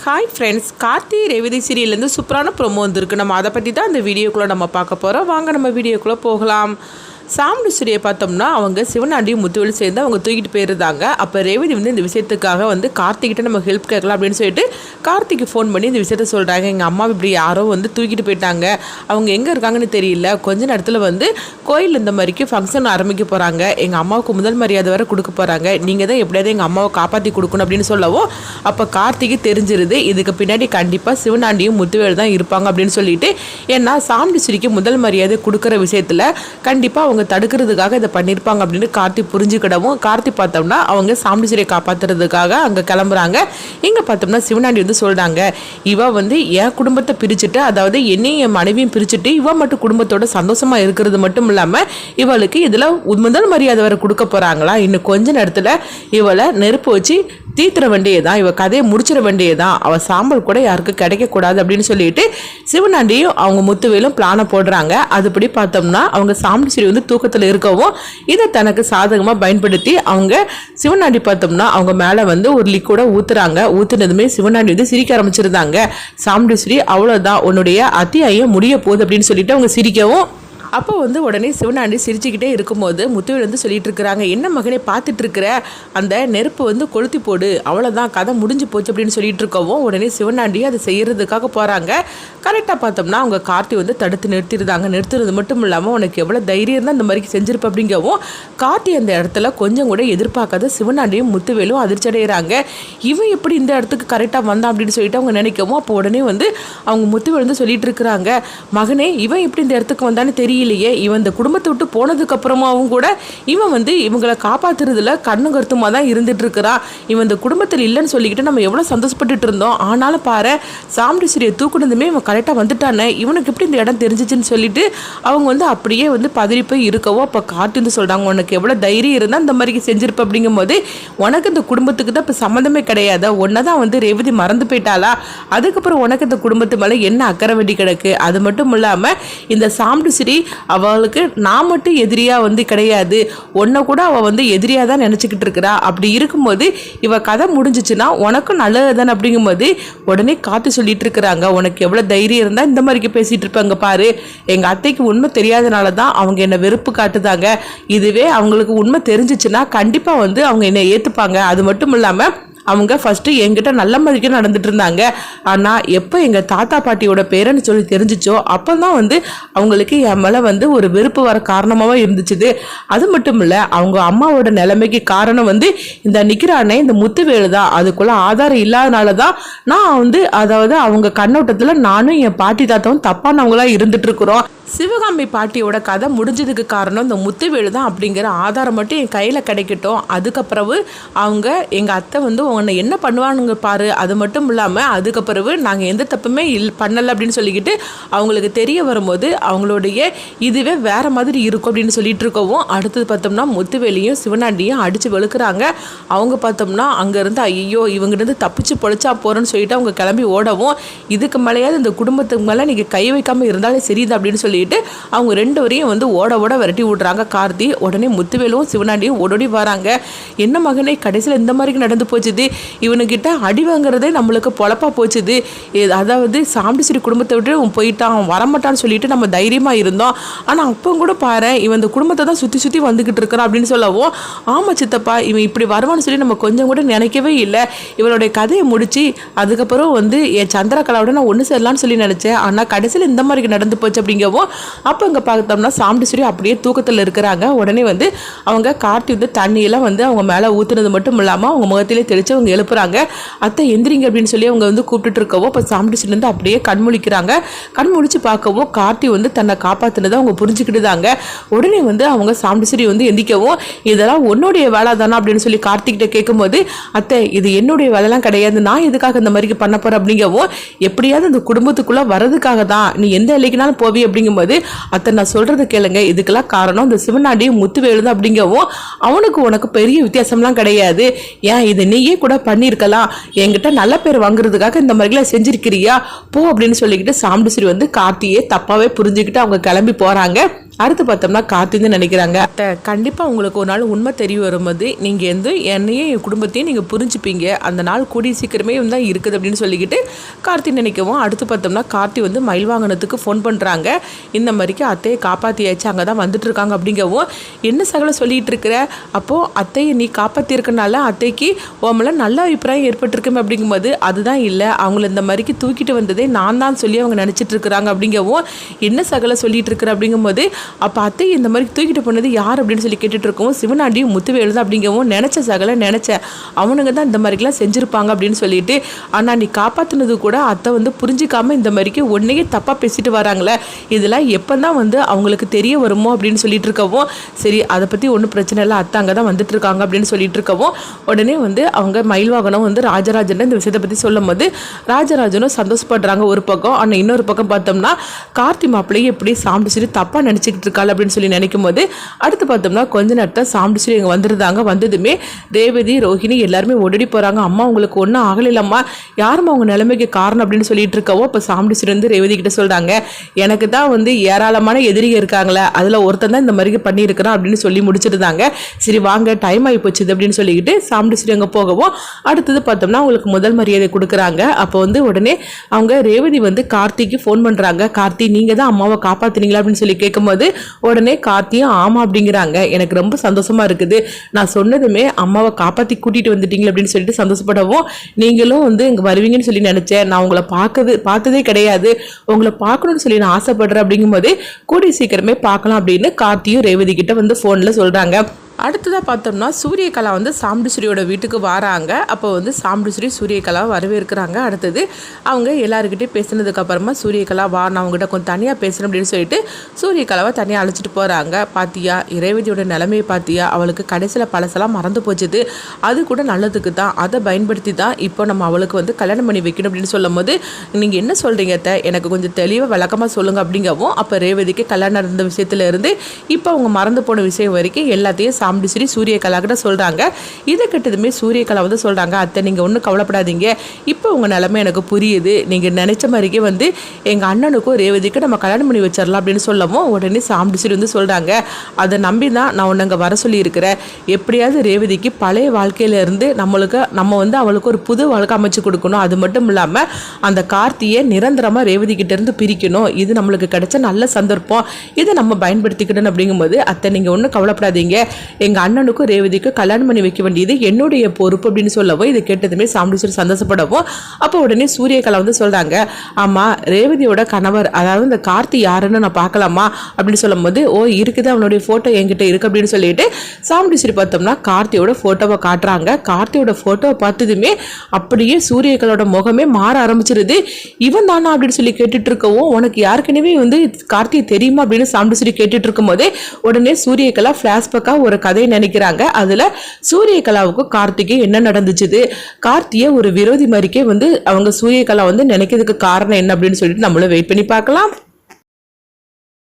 Hi friends, Karthi Revathi சீரியல்லேருந்து சூப்பரான promo வந்திருக்கு. நம்ம அதை பற்றி தான் இந்த வீடியோக்குள்ளே நம்ம பார்க்க போகிறோம். வாங்க நம்ம வீடியோக்குள்ளே போகலாம். சாமுண்டி சூரியை பார்த்தோம்னா அவங்க சிவனாண்டியும் முத்துவேலும் சேர்ந்து அவங்க தூக்கிட்டு போயிருந்தாங்க. அப்போ ரேவதி இந்த விஷயத்துக்காக கார்த்திகிட்ட நம்ம ஹெல்ப் கேட்கலாம் அப்படின்னு சொல்லிட்டு கார்த்திக்கு ஃபோன் பண்ணி இந்த விஷயத்த சொல்கிறாங்க. எங்கள் அம்மா இப்படி யாரோ தூக்கிட்டு போயிட்டாங்க, அவங்க எங்கே இருக்காங்கன்னு தெரியல, கொஞ்ச நேரத்தில் கோயில் இந்த மாதிரிக்கு ஃபங்க்ஷன் ஆரம்பிக்க போகிறாங்க, எங்கள் அம்மாவுக்கு முதல் மரியாதை வேறு கொடுக்க போகிறாங்க, நீங்கள் தான் எப்படியாவது எங்கள் அம்மாவை காப்பாற்றி கொடுக்கணும் அப்படின்னு சொல்லவும் அப்போ கார்த்திக்கு தெரிஞ்சிருது இதுக்கு பின்னாடி கண்டிப்பாக சிவனாண்டியும் முத்துவேல் தான் இருப்பாங்க அப்படின்னு சொல்லிட்டு. ஏன்னா சாமுண்டி சூரிக்கு முதல் மரியாதை கொடுக்குற விஷயத்தில் கண்டிப்பாக அவங்க தடுக்கிறதுக்காக இதை பண்ணியிருப்பாங்க அப்படின்னு கார்த்தி புரிஞ்சுக்கிடவும் கார்த்தி பார்த்தோம்னா அவங்க சாமுண்டி சூரியை காப்பாற்றுறதுக்காக அங்கே கிளம்புறாங்க. இங்கே பார்த்தோம்னா சிவனாண்டி சொல்கிறாங்க, இவ என் குடும்பத்தை பிரிச்சுட்டு, அதாவது என்னையும் என் மனைவியும் பிரிச்சுட்டு இவ மட்டும் குடும்பத்தோட சந்தோஷமாக இருக்கிறது மட்டும் இல்லாமல் இவளுக்கு இதில் முதல் மரியாதை வரை கொடுக்க போகிறாங்களா, இன்னும் கொஞ்ச நேரத்தில் இவளை நெருப்பு வச்சு தீத்துற வேண்டியதான், இவ கதையை முடிச்சிட வேண்டியதான், அவள் சாம்பல் கூட யாருக்கும் கிடைக்கக்கூடாது அப்படின்னு சொல்லிட்டு சிவனாண்டியும் அவங்க முத்துவேலும் பிளானை போடுறாங்க. அதுபடி பார்த்தோம்னா அவங்க சாமுண்டி சூரி தூக்கத்தில் இருக்கவும் இதை தனக்கு சாதகமாக பயன்படுத்தி அவங்க சிவனாண்டி பார்த்தோம்னா அவங்க மேலே ஒரு லிக்விட ஊத்துறாங்க. ஊத்துனதுமே சிவனாண்டி சிரிக்க ஆரம்பிச்சிருந்தாங்க. சாமுண்டி சூரி அவ்வளோதான், உன்னுடைய அத்தியாயம் முடிய போகுது அப்படின்னு சொல்லிட்டு அவங்க சிரிக்கவும் அப்போ உடனே சிவனாண்டி சிரிச்சுக்கிட்டே இருக்கும்போது முத்துவேல் சொல்லிட்டு இருக்கிறாங்க, என்ன மகனே பார்த்துட்டு இருக்கிற, அந்த நெருப்பு கொளுத்தி போடு, அவ்வளோதான் கதை முடிஞ்சு போச்சு அப்படின்னு சொல்லிட்டு இருக்கவும் உடனே சிவனாண்டி அதை செய்யறதுக்காக போகிறாங்க. கரெக்டாக பார்த்தோம்னா அவங்க கார்த்தி தடுத்து நிறுத்திடுறாங்க. நிறுத்துறது மட்டும் இல்லாமல் உனக்கு எவ்வளோ தைரியம் இருந்தால் இந்த மாதிரிக்கு செஞ்சிருப்ப அப்படிங்கவும் கார்த்தி அந்த இடத்துல கொஞ்சம் கூட எதிர்பார்க்காத சிவனாண்டியும் முத்துவேலும் அதிர்ச்சி அடைகிறாங்க. இவன் எப்படி இந்த இடத்துக்கு கரெக்டாக வந்தான் அப்படின்னு சொல்லிட்டு அவங்க நினைக்கவும் அப்போ உடனே அவங்க முத்துவேல் சொல்லிட்டு இருக்கிறாங்க, மகனே இவன் எப்படி இந்த இடத்துக்கு வந்தான்னு தெரியலையே, இவன் இந்த குடும்பத்தை விட்டு போனதுக்கு அப்புறமாவும் கூட இவன் இவங்களை காப்பாத்துறதுல கண்ணும் கருத்துமா தான் இருந்துட்டு இருக்கிறான், இவன் இந்த குடும்பத்தில் இல்லைன்னு சொல்லிக்கிட்டு நம்ம எவ்வளோ சந்தோஷப்பட்டுட்டு இருந்தோம், ஆனாலும் பாரு சாமுண்டி சூரியை தூக்குனதுமே இவன் கரெக்டாக வந்துட்டானே, இவனுக்கு எப்படி இந்த இடம் தெரிஞ்சிச்சுன்னு சொல்லிட்டு அவங்க அப்படியே பதறி போய் இருக்கவோ அப்போ கார்த்தி சொல்கிறாங்க, உனக்கு எவ்வளோ தைரியம் இருந்தால் இந்த மாதிரி செஞ்சிருப்ப அப்படிங்கும்போது உனக்கு இந்த குடும்பத்துக்கு தான் இப்போ சம்மந்தமே கிடையாது, ஒன்றை தான் ரேவதி மறந்து போயிட்டாளா, அதுக்கப்புறம் உனக்கு இந்த குடும்பத்து மேலே என்ன அக்கறை வெடி கிடக்கு, அது மட்டும் இல்லாமல் இந்த சாமுண்டி சூரி அவளுக்கு நான் மட்டும் எதிரியா கிடையாது, உன்னை கூட அவள் எதிரியா தான் நினச்சிக்கிட்டு இருக்கிறா, அப்படி இருக்கும்போது இவ கதை முடிஞ்சிச்சுன்னா உனக்கும் நல்லது தானே அப்படிங்கும்போது உடனே காத்து சொல்லிட்டு இருக்கிறாங்க, உனக்கு எவ்வளோ தைரியம் இருந்தால் இந்த மாதிரிக்கு பேசிட்டு இருப்பாங்க பாரு, எங்கள் அத்தைக்கு உண்மை தெரியாதனால தான் அவங்க என்னை வெறுப்பு காட்டுதாங்க, இதுவே அவங்களுக்கு உண்மை தெரிஞ்சிச்சுன்னா கண்டிப்பாக அவங்க என்னை ஏற்றுப்பாங்க, அது மட்டும் இல்லாமல் அவங்க ஃபஸ்ட்டு என்கிட்ட நல்ல மாதிரிக்கு நடந்துட்டு இருந்தாங்க, ஆனால் எப்போ எங்கள் தாத்தா பாட்டியோட பேரன்னு சொல்லி தெரிஞ்சிச்சோ அப்போ தான் அவங்களுக்கு என் மேலே ஒரு வெறுப்பு வர காரணமாகவும் இருந்துச்சுது, அது மட்டும் இல்லை அவங்க அம்மாவோட நிலைமைக்கு காரணம் இந்த நிற்கிறானே இந்த முத்துவேலு தான், அதுக்குள்ள ஆதாரம் இல்லாதனால தான் நான் அதாவது அவங்க கண்ணோட்டத்தில் நானும் என் பாட்டி தாத்தாவும் தப்பானவங்களா இருந்துட்டு இருக்கிறோம், சிவகாமி பாட்டியோட கதை முடிஞ்சதுக்கு காரணம் இந்த முத்துவேலு தான் அப்படிங்கிற ஆதாரம் மட்டும் என் கையில் கிடைக்கட்டும், அதுக்கப்புறவு அவங்க எங்கள் அத்தை உன்னை என்ன பண்ணுவானுங்க பாரு, அது மட்டும் இல்லாமல் அதுக்கப்புறவு நாங்கள் எந்த தப்புமே பண்ணலை அப்படின்னு சொல்லிக்கிட்டு அவங்களுக்கு தெரிய வரும்போது அவங்களுடைய இதுவே வேறு மாதிரி இருக்கும் அப்படின்னு சொல்லிட்டு இருக்கவும் அடுத்தது பார்த்தோம்னா முத்துவேலியும் சிவனாண்டியும் அடித்து வெளுக்கிறாங்க. அவங்க பார்த்தோம்னா அங்கேருந்து ஐயோ இவங்கிட்ட தப்பிச்சு பொழைச்சா போகிறேன்னு சொல்லிட்டு அவங்க கிளம்பி ஓடவும் இதுக்கு மேலேயாவது இந்த குடும்பத்துக்கு மேலே நீங்கள் கை வைக்காமல் இருந்தாலே சரிது அப்படின்னு சொல்லிட்டு அவங்க ரெண்டு வரையும் ஓட ஓட விரட்டி விடுறாங்க. கார்த்தி உடனே முத்துவேலும் சிவனாண்டியும் ஓடோடி வராங்க. என்ன மகனே கடைசியில் இந்த மாதிரி நடந்து போச்சுது, இவனுக்கிட்ட அடி வாங்குறதே நம்மளுக்கு பொழப்பா போச்சுது, அதாவது சாமுண்டி சூரி குடும்பத்தை விட்டு போயிட்டான் வரமாட்டான்னு சொல்லிட்டு நம்ம தைரியமாக இருந்தோம், ஆனால் அப்போ கூட பாரு இவன் இந்த குடும்பத்தை தான் சுற்றி சுற்றி வந்துக்கிட்டு இருக்கிறான் அப்படின்னு சொல்லவும் ஆமாம் சித்தப்பா இவன் இப்படி வருவான்னு சொல்லி நம்ம கொஞ்சம் கூட நினைக்கவே இல்லை, இவளுடைய கதையை முடிச்சு அதுக்கப்புறம் என் சந்திரகலாவோட நான் ஒன்று சேரலான்னு சொல்லி நினச்சேன், ஆனால் கடைசியில் இந்த மாதிரி நடந்து போச்சு அப்படிங்கவும் அப்போ இங்கே பார்த்தோம்னா சாமுண்டி சூரி அப்படியே தூக்கத்தில் இருக்கிறாங்க. உடனே அவங்க கார்த்தி தண்ணியெல்லாம் அவங்க மேலே ஊற்றுனது மட்டும் இல்லாமல் அவங்க முகத்திலே தெளித்து அவங்க எழுப்புறாங்க. அத்தை எந்திரிங்க அப்படின்னு சொல்லி அவங்க கூப்பிட்டு இருக்கவும் இப்போ சாமுண்டி சூரி அப்படியே கண்முழிக்கிறாங்க. கண்முழிச்சு பார்க்கவும் கார்த்தி தன்னை காப்பாற்றினதை அவங்க புரிஞ்சுக்கிட்டுதாங்க. உடனே அவங்க சாமுண்டி சூரி எந்திக்கவும் இதெல்லாம் உன்னுடைய வேலை தானே அப்படின்னு சொல்லி கார்த்திகிட்ட கேட்கும்போது அத்தை இது என்னுடைய வேலைலாம் கிடையாது, நான் எதுக்காக இந்த மாதிரி பண்ண போகிறேன் அப்படிங்கவும் எப்படியாவது இந்த குடும்பத்துக்குள்ளே வரதுக்காக தான் நீ எந்த இலைக்குனாலும் போவி அப்படிங்கும்போது அத்தை நான் சொல்றது கேளுங்க, இதுக்கெல்லாம் காரணம் இந்த சிவனாண்டியும் முத்துவேலு தான் அப்படிங்கவும் அவனுக்கு உனக்கு பெரிய வித்தியாசம்லாம் கிடையாது, ஏன் இது நீயே கூட பண்ணியிருக்கலாம், என்கிட்ட நல்ல பேர் வாங்குறதுக்காக இந்த மாதிரிலாம் செஞ்சிருக்கிறியா போ அப்படின்னு சொல்லிக்கிட்டு சாமுண்டி சூரி கார்த்தியே தப்பாவே புரிஞ்சுக்கிட்டு அவங்க கிளம்பி போறாங்க. அடுத்து பார்த்தோம்னா கார்த்தி நினைக்கிறாங்க, அத்தை கண்டிப்பாக உங்களுக்கு ஒரு நாள் உண்மை தெரிய வரும்போது நீங்கள் என்னையும் என் குடும்பத்தையும் நீங்கள் புரிஞ்சுப்பீங்க, அந்த நாள் கூடிய சீக்கிரமே தான் இருக்குது அப்படின்னு சொல்லிக்கிட்டு கார்த்தி நினைக்கவும், அடுத்து பார்த்தோம்னா கார்த்தி மயில் வாகனத்துக்கு ஃபோன் பண்ணுறாங்க. இந்த மாதிரிக்கு அத்தையை காப்பாற்றியாச்சு, அங்கே தான் வந்துட்டு இருக்காங்க அப்படிங்கவும், என்ன சகல சொல்லிகிட்டு இருக்கிற, அப்போது அத்தையை நீ காப்பாற்றிருக்கனால அத்தைக்கு உமல நல்ல அபிப்பிராயம் ஏற்பட்டிருக்குமே அப்படிங்கும்போது, அதுதான் இல்லை, அவங்கள இந்த மாதிரிக்கு தூக்கிட்டு வந்ததே நான் தான் சொல்லி அவங்க நினச்சிட்டு இருக்கிறாங்க அப்படிங்கவும், என்ன சகல சொல்லிட்டு இருக்கிற அப்படிங்கும்போது, அப்போ அத்தை இந்த மாதிரி தூக்கிட்டு போனது யார் அப்படின்னு சொல்லி கேட்டுட்டு இருக்கவும், சிவனாண்டியும் முத்துவேலு தான் அப்படிங்கவும், நினச்ச சகல நினச்சேன் அவனுங்க தான் இந்த மாதிரிலாம் செஞ்சுருப்பாங்க அப்படின்னு சொல்லிட்டு, ஆனால் நீ காப்பாற்றினது கூட அத்தை புரிஞ்சிக்காமல் இந்த மாதிரிக்கு ஒன்றையே தப்பாக பேசிட்டு வராங்களே, இதெல்லாம் எப்போ தான் அவங்களுக்கு தெரிய வருமோ அப்படின்னு சொல்லிட்டு இருக்கவும், சரி அதை பற்றி ஒன்றும் பிரச்சனை இல்லை, அத்தை அங்கே தான் வந்துட்டு இருக்காங்க அப்படின்னு சொல்லிட்டு இருக்கவும், உடனே அவங்க மயில் வாகனம் ராஜராஜன் இந்த விஷயத்தை பற்றி சொல்லும் போது ராஜராஜனும் சந்தோஷப்படுறாங்க ஒரு பக்கம். ஆனால் இன்னொரு பக்கம் பார்த்தோம்னா கார்த்தி மாப்பிள்ளையை எப்படி சாப்பிட்டு தப்பாக நினச்சிக்கிட்டு இருக்காள் அப்படின்னு சொல்லி நினைக்கும் போது, அடுத்து பார்த்தோம்னா கொஞ்ச நேரத்தில் சாம்பிட்டு இங்கே வந்துருந்தாங்க. வந்ததுமே ரேவதி ரோஹிணி எல்லாருமே ஓடி போகிறாங்க. அம்மா உங்களுக்கு ஒன்றும் ஆகலைம்மா, யாரும் அவங்க நிலைமைக்கு காரணம் அப்படின்னு சொல்லிட்டு இருக்கவோ, இப்போ சாம்பிட்டு ரேவதி கிட்ட சொல்கிறாங்க, எனக்கு தான் ஏராளமான எதிரிகள் இருக்காங்களே, அதில் ஒருத்தன் தான் இந்த மாதிரி பண்ணியிருக்கிறான் அப்படின்னு சொல்லி முடிச்சிருந்தாங்க. சரி வாங்க டைம் ஆகி போச்சுது அப்படின்னு சொல்லிக்கிட்டு சாம்பிட்டு அங்கே போகவும், அடுத்தது பார்த்தோம்னா அவங்களுக்கு முதல் மரியாதை கொடுக்குறாங்க. அப்போ உடனே அவங்க ரேவதி கார்த்திக்கு ஃபோன் பண்ணுறாங்க, கார்த்தி நீங்கள் தான் அம்மாவை காப்பாற்றினீங்களா அப்படின்னு சொல்லி கேட்கும்போது உடனே கார்த்தியும் ஆமா அப்படிங்கிறாங்க. எனக்கு ரொம்ப சந்தோஷமா இருக்குது, நான் சொன்னதுமே அம்மாவை காப்பாற்றி கூட்டிட்டு வந்துட்டீங்க அப்படின்னு சொல்லிட்டு சந்தோஷப்படவும், நீங்களும் இங்கே வருவீங்கன்னு சொல்லி நினைச்சேன், நான் உங்களை பார்த்ததே கிடையாது, உங்களை பார்க்கணும்னு சொல்லி நான் ஆசைப்படுறேன் அப்படிங்கும்போது கூடிய சீக்கிரமே பார்க்கலாம் அப்படின்னு கார்த்தியும் ரேவதி கிட்ட ஃபோனில் சொல்கிறாங்க. அடுத்ததாக பார்த்தோம்னா சூரியகலா சாம்பிடுஸ்ரீயோட வீட்டுக்கு வராங்க. அப்போ சாம்பிடுஸ்ரீ சூரியகலா வரவேற்கிறாங்க. அடுத்தது அவங்க எல்லாருக்கிட்டையும் பேசினதுக்கப்புறமா சூரியகலா வா நான் அவங்ககிட்ட கொஞ்சம் தனியாக பேசணும் அப்படின்னு சொல்லிட்டு சூரியகலாவை தனியாக அழைச்சிட்டு போகிறாங்க. பாத்தியா இறைவதியோட நிலைமையை பாத்தியா, அவளுக்கு கடைசியில் பழசெல்லாம் மறந்து போச்சுது, அது கூட நல்லதுக்கு தான், அதை பயன்படுத்தி தான் இப்போ நம்ம அவளுக்கு கல்யாணம் பண்ணி வைக்கணும் அப்படின்னு சொல்லும் போது, நீங்கள் என்ன சொல்கிறீங்க எனக்கு கொஞ்சம் தெளிவாக விளக்கமாக சொல்லுங்கள் அப்படிங்கவும், அப்போ ரேவதிக்கு கல்யாணம் நடந்த விஷயத்துல இருந்து இப்போ அவங்க மறந்து போன விஷயம் வரைக்கும் எல்லாத்தையும் சாம்பிடுஸ்ரீ சூரியகலா கிட்ட சொல்கிறாங்க. இதை கிட்டதுமே சூரியகலா சொல்கிறாங்க, அத்தை நீங்கள் ஒன்றும் கவலைப்படாதீங்க, இப்போ உங்கள் நிலைமை எனக்கு புரியுது, நீங்கள் நினச்ச மாதிரிக்கே எங்கள் அண்ணனுக்கும் ரேவதிக்கு நம்ம கல்யாணம் பண்ணி வச்சிடலாம் அப்படின்னு சொல்லவும், உடனே சாம்பிடுஸ்ரீ சொல்கிறாங்க, அதை நம்பி தான் நான் ஒன்று அங்கே வர சொல்லியிருக்கிறேன், எப்படியாவது ரேவதிக்கு பழைய வாழ்க்கையிலேருந்து நம்ம அவளுக்கு ஒரு புது வாழ்க்கை அமைச்சு கொடுக்கணும், அது மட்டும் இல்லாமல் அந்த கார்த்தியை நிரந்தரமாக ரேவதி கிட்டேருந்து பிரிக்கணும், இது நம்மளுக்கு கிடைச்ச நல்ல சந்தர்ப்பம், இதை நம்ம பயன்படுத்திக்கணும் அப்படிங்கும்போது, அத்தை நீங்கள் ஒன்றும் கவலைப்படாதீங்க, எங்கள் அண்ணனுக்கும் ரேவதிக்கும் கல்யாணம் பண்ணி வைக்க வேண்டியது என்னுடைய பொறுப்பு அப்படின்னு சொல்லவும், இதை கேட்டதுமே சாம்பிடுஸ்ரீ சந்தோஷப்படவும், அப்போ உடனே சூரியகலா சொல்கிறாங்க, ஆமாம் ரேவதியோட கணவர் அதாவது இந்த கார்த்தி யாருன்னு நான் பார்க்கலாமா அப்படின்னு சொல்லும் போது, ஓ இருக்குது அவனுடைய ஃபோட்டோ என்கிட்ட இருக்குது அப்படின்னு சொல்லிட்டு சாம்பிடுஸ்ரீ பார்த்தோம்னா கார்த்தியோட ஃபோட்டோவை காட்டுறாங்க. கார்த்தியோட ஃபோட்டோவை பார்த்ததுமே அப்படியே சூரியகலோட முகமே மாற ஆரம்பிச்சிருது. இவன் தானா அப்படின்னு சொல்லி கேட்டுட்டு இருக்கவும், உனக்கு யாருக்குனவே கார்த்தியை தெரியுமா அப்படின்னு சாம்பிடுஸ்ரீ கேட்டுட்டு இருக்கும் போதே உடனே சூரியகலா ஃபிளாஷ்பேக்காக ஒரு கதையை நினைக்கிறாங்க. அதுல சூரியகலாவுக்கும் கார்த்திக்கு என்ன நடந்துச்சு, கார்த்தியை ஒரு விரோதி மாதிரிக்கே அவங்க சூரியகலா நினைக்கிறதுக்கு காரணம் என்ன அப்படின்னு சொல்லிட்டு நம்மளும் வெயிட் பண்ணி பார்க்கலாம்.